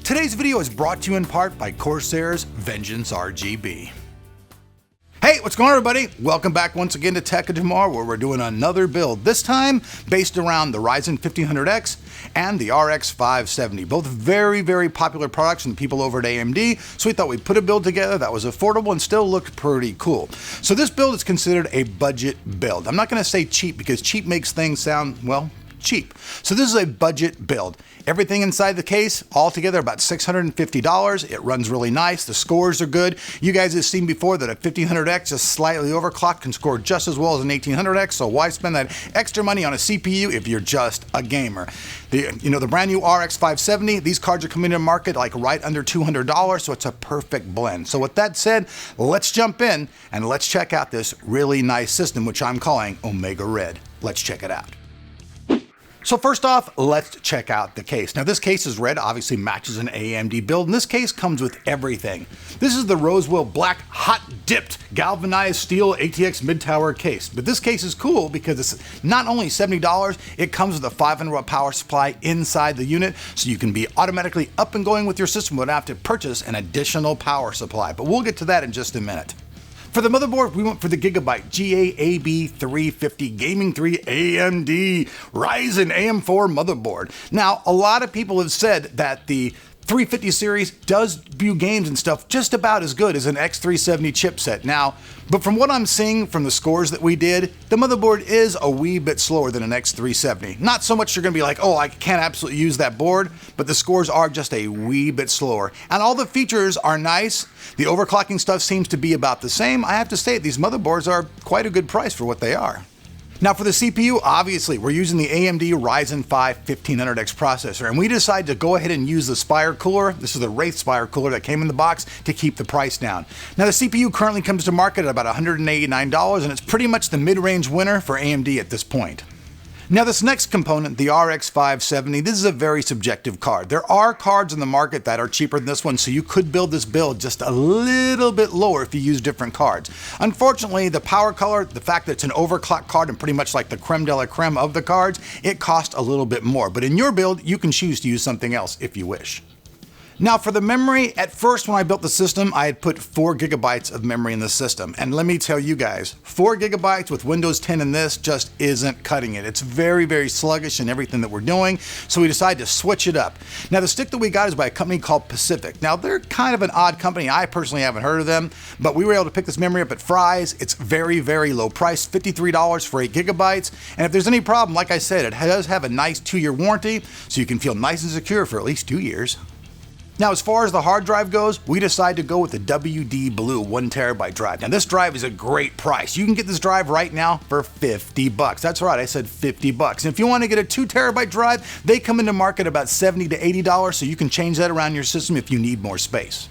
Today's video is brought to you in part by Corsair's Vengeance RGB. Hey, what's going on, everybody? Welcome back once again to Tech of Tomorrow, where we're doing another build, this time based around the Ryzen 1500X and the RX 570. Both very, very popular products from the people over at AMD, so we thought we'd put a build together that was affordable and still looked pretty cool. So this build is considered a budget build. I'm not going to say cheap because cheap makes things sound, well, cheap. So this is a budget build. Everything inside the case, all together about $650. It runs really nice. The scores are good. You guys have seen before that a 1500X just slightly overclocked can score just as well as an 1800X, so why spend that extra money on a CPU if you're just a gamer? The brand new RX 570, these cards are coming to market like right under $200, so it's a perfect blend. So with that said, let's jump in and let's check out this really nice system, which I'm calling Omega Red. Let's check it out. So first off, let's check out the case. Now this case is red, obviously matches an AMD build, and this case comes with everything. This is the Rosewill black hot dipped galvanized steel ATX mid-tower case. But this case is cool because it's not only $70, it comes with a 500-watt power supply inside the unit, so you can be automatically up and going with your system without having to purchase an additional power supply. But we'll get to that in just a minute. For the motherboard, we went for the GIGABYTE GAAB350 Gaming 3 AMD Ryzen AM4 motherboard. Now, a lot of people have said that the 350 series does view games and stuff just about as good as an X370 chipset. Now, but from what I'm seeing from the scores that we did, the motherboard is a wee bit slower than an X370. Not so much you're gonna be like, oh, I can't absolutely use that board, but the scores are just a wee bit slower. And all the features are nice. The overclocking stuff seems to be about the same. I have to say, these motherboards are quite a good price for what they are. Now for the CPU, obviously, we're using the AMD Ryzen 5 1500X processor, and we decided to go ahead and use the Spire cooler. This is the Wraith Spire cooler that came in the box to keep the price down. Now the CPU currently comes to market at about $189, and it's pretty much the mid-range winner for AMD at this point. Now this next component, the RX 570, this is a very subjective card. There are cards in the market that are cheaper than this one, so you could build this build just a little bit lower if you use different cards. Unfortunately, the power color, the fact that it's an overclock card and pretty much like the creme de la creme of the cards, it costs a little bit more. But in your build, you can choose to use something else if you wish. Now for the memory, at first when I built the system, I had put 4 gigabytes of memory in the system. And let me tell you guys, 4 gigabytes with Windows 10 in this just isn't cutting it. It's very, very sluggish in everything that we're doing, so we decided to switch it up. Now the stick that we got is by a company called Pacific. Now they're kind of an odd company. I personally haven't heard of them, but we were able to pick this memory up at Fry's. It's very, very low price, $53 for 8 gigabytes. And if there's any problem, like I said, it does have a nice 2-year warranty, so you can feel nice and secure for at least 2 years. Now, as far as the hard drive goes, we decided to go with the WD Blue 1 terabyte drive. Now, this drive is a great price. You can get this drive right now for $50. That's right, I said $50. And if you want to get a 2 terabyte drive, they come into market about $70 to $80, so you can change that around your system if you need more space.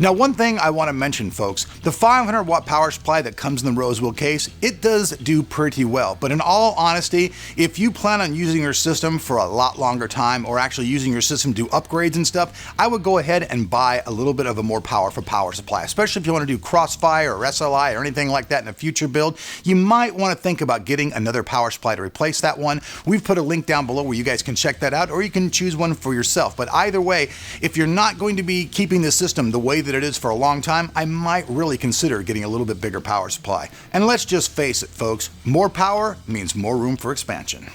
Now, one thing I want to mention, folks, the 500-watt power supply that comes in the Rosewill case, it does do pretty well. But in all honesty, if you plan on using your system for a lot longer time or actually using your system to do upgrades and stuff, I would go ahead and buy a little bit of a more powerful power supply, especially if you want to do Crossfire or SLI or anything like that in a future build. You might want to think about getting another power supply to replace that one. We've put a link down below where you guys can check that out, or you can choose one for yourself. But either way, if you're not going to be keeping the system the way that it is for a long time, I might really consider getting a little bit bigger power supply. And let's just face it, folks, more power means more room for expansion.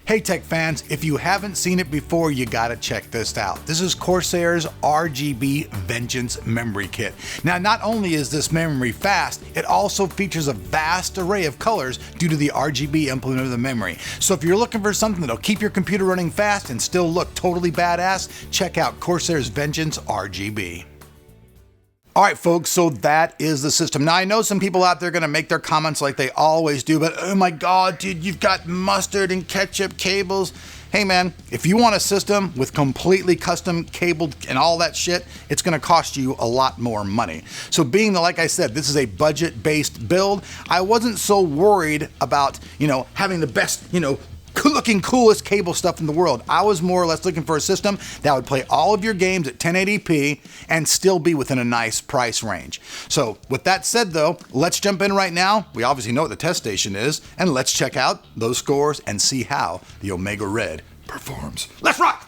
Hey tech fans, if you haven't seen it before, you gotta check this out. This is Corsair's RGB Vengeance memory kit. Now, not only is this memory fast, it also features a vast array of colors due to the RGB implement of the memory. So if you're looking for something that'll keep your computer running fast and still look totally badass, check out Corsair's Vengeance RGB. All right, folks, so that is the system. Now, I know some people out there are gonna make their comments like they always do, but oh my God, dude, you've got mustard and ketchup cables. Hey man, if you want a system with completely custom cabled and all that shit, it's gonna cost you a lot more money. So being that, like I said, this is a budget-based build, I wasn't so worried about, having the best, looking coolest cable stuff in the world. I was more or less looking for a system that would play all of your games at 1080p and still be within a nice price range. So with that said though, let's jump in right now. We obviously know what the test station is, and let's check out those scores and see how the Omega Red performs. Let's rock!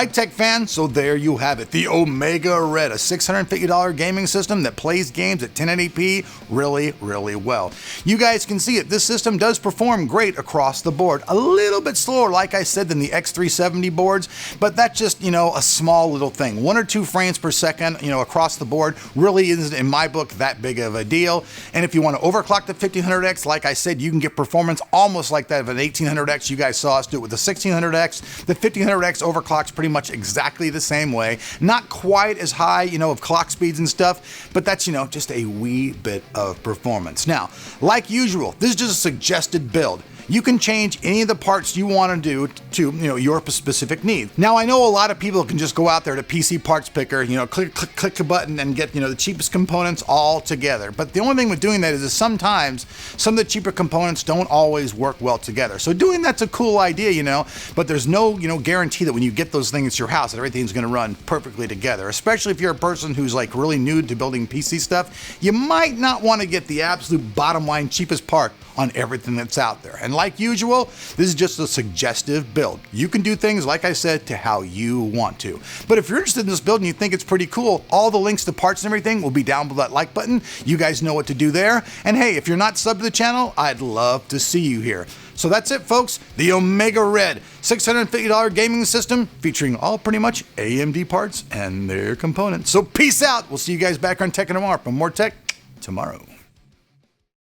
Right, tech fan, so there you have it. The Omega Red, a $650 gaming system that plays games at 1080p really, really well. You guys can see it. This system does perform great across the board. A little bit slower, like I said, than the X370 boards, but that's just, a small little thing. 1 or 2 frames per second, across the board really isn't, in my book, that big of a deal. And if you want to overclock the 1500X, like I said, you can get performance almost like that of an 1800X. You guys saw us do it with the 1600X. The 1500X overclocks pretty much exactly the same way. Not quite as high, of clock speeds and stuff, but that's, just a wee bit of performance. Now, like usual, this is just a suggested build. You can change any of the parts you want to do to, your specific needs. Now, I know a lot of people can just go out there to PC Parts Picker, click a button and get, the cheapest components all together. But the only thing with doing that is sometimes some of the cheaper components don't always work well together. So doing that's a cool idea, but there's no, guarantee that when you get those things to your house that everything's going to run perfectly together. Especially if you're a person who's like really new to building PC stuff, you might not want to get the absolute bottom line cheapest part on everything that's out there. And like usual, this is just a suggestive build. You can do things, like I said, to how you want to. But if you're interested in this build and you think it's pretty cool, all the links to parts and everything will be down below that like button. You guys know what to do there. And hey, if you're not subbed to the channel, I'd love to see you here. So that's it, folks. The Omega Red $650 gaming system featuring all pretty much AMD parts and their components. So peace out. We'll see you guys back on Tech tomorrow for more tech tomorrow.